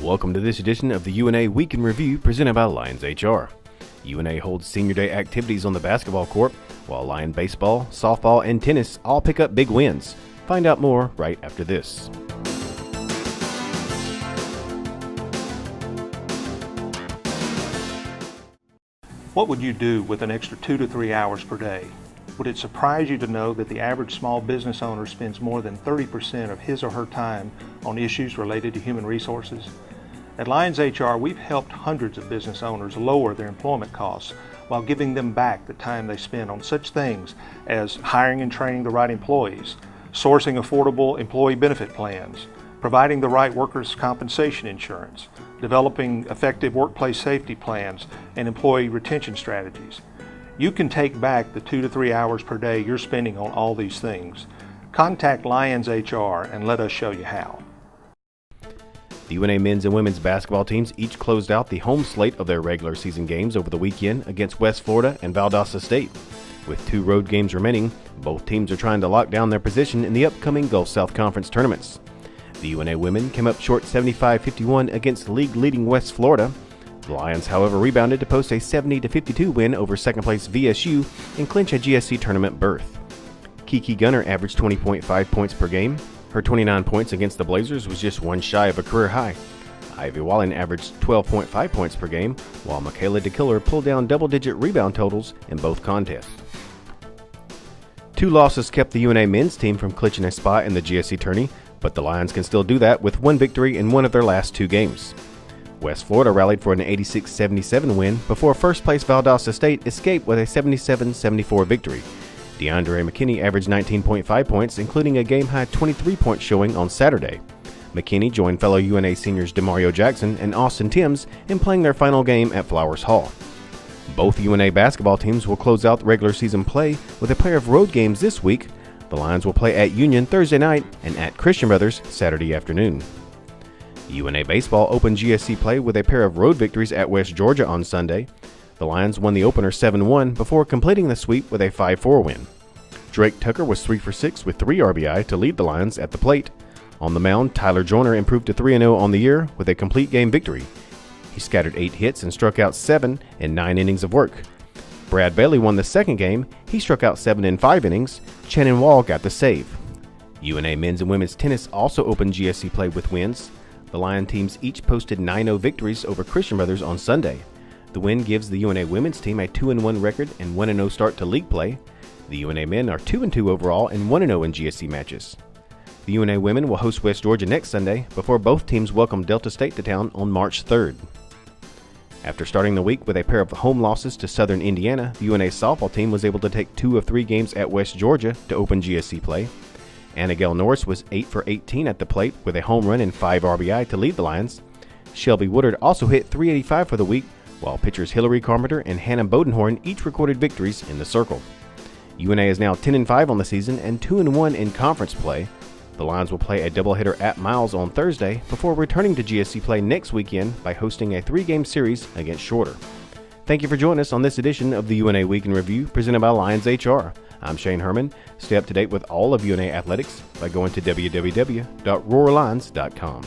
Welcome to this edition of the UNA Week in Review presented by Lions HR. UNA holds Senior Day activities on the basketball court, while Lion baseball, softball, and tennis all pick up big wins. Find out more right after this. What would you do with an extra 2 to 3 hours per day? Would it surprise you to know that the average small business owner spends more than 30% of his or her time on issues related to human resources? At Lions HR, we've helped hundreds of business owners lower their employment costs while giving them back the time they spend on such things as hiring and training the right employees, sourcing affordable employee benefit plans, providing the right workers' compensation insurance, developing effective workplace safety plans, and employee retention strategies. You can take back the 2 to 3 hours per day you're spending on all these things. Contact Lions HR and let us show you how. The UNA men's and women's basketball teams each closed out the home slate of their regular season games over the weekend against West Florida and Valdosta State. With 2 road games remaining, both teams are trying to lock down their position in the upcoming Gulf South Conference tournaments. The UNA women came up short 75-51 against league-leading West Florida. The Lions, however, rebounded to post a 70-52 win over second-place VSU and clinch a GSC tournament berth. Kiki Gunner averaged 20.5 points per game. Her 29 points against the Blazers was just one shy of a career high. Ivy Wallen averaged 12.5 points per game, while Michaela DeKiller pulled down double-digit rebound totals in both contests. 2 losses kept the UNA men's team from clinching a spot in the GSC tourney, but the Lions can still do that with 1 victory in one of their last 2 games. West Florida rallied for an 86-77 win before first-place Valdosta State escaped with a 77-74 victory. DeAndre McKinney averaged 19.5 points, including a game-high 23-point showing on Saturday. McKinney joined fellow UNA seniors DeMario Jackson and Austin Timms in playing their final game at Flowers Hall. Both UNA basketball teams will close out regular season play with a pair of road games this week. The Lions will play at Union Thursday night and at Christian Brothers Saturday afternoon. UNA baseball opened GSC play with a pair of road victories at West Georgia on Sunday. The Lions won the opener 7-1 before completing the sweep with a 5-4 win. Drake Tucker was 3 for 6 with 3 RBI to lead the Lions at the plate. On the mound, Tyler Joyner improved to 3-0 on the year with a complete game victory. He scattered 8 hits and struck out 7 in 9 innings of work. Brad Bailey won the second game. He struck out 7 in 5 innings. Shannon Wall got the save. UNA men's and women's tennis also opened GSC play with wins. The Lion teams each posted 9-0 victories over Christian Brothers on Sunday. The win gives the UNA women's team a 2-1 record and 1-0 start to league play. The UNA men are 2-2 overall and 1-0 in GSC matches. The UNA women will host West Georgia next Sunday before both teams welcome Delta State to town on March 3rd. After starting the week with a pair of home losses to Southern Indiana, the UNA softball team was able to take 2 of 3 games at West Georgia to open GSC play. Anna Gail Norris was 8 for 18 at the plate with a home run and 5 RBI to lead the Lions. Shelby Woodard also hit .385 for the week, while pitchers Hillary Carpenter and Hannah Bodenhorn each recorded victories in the circle. UNA is now 10-5 on the season and 2-1 in conference play. The Lions will play a doubleheader at Miles on Thursday before returning to GSC play next weekend by hosting a 3-game series against Shorter. Thank you for joining us on this edition of the UNA Week in Review presented by Lions HR. I'm Shane Herman. Stay up to date with all of UNA athletics by going to www.roarlions.com.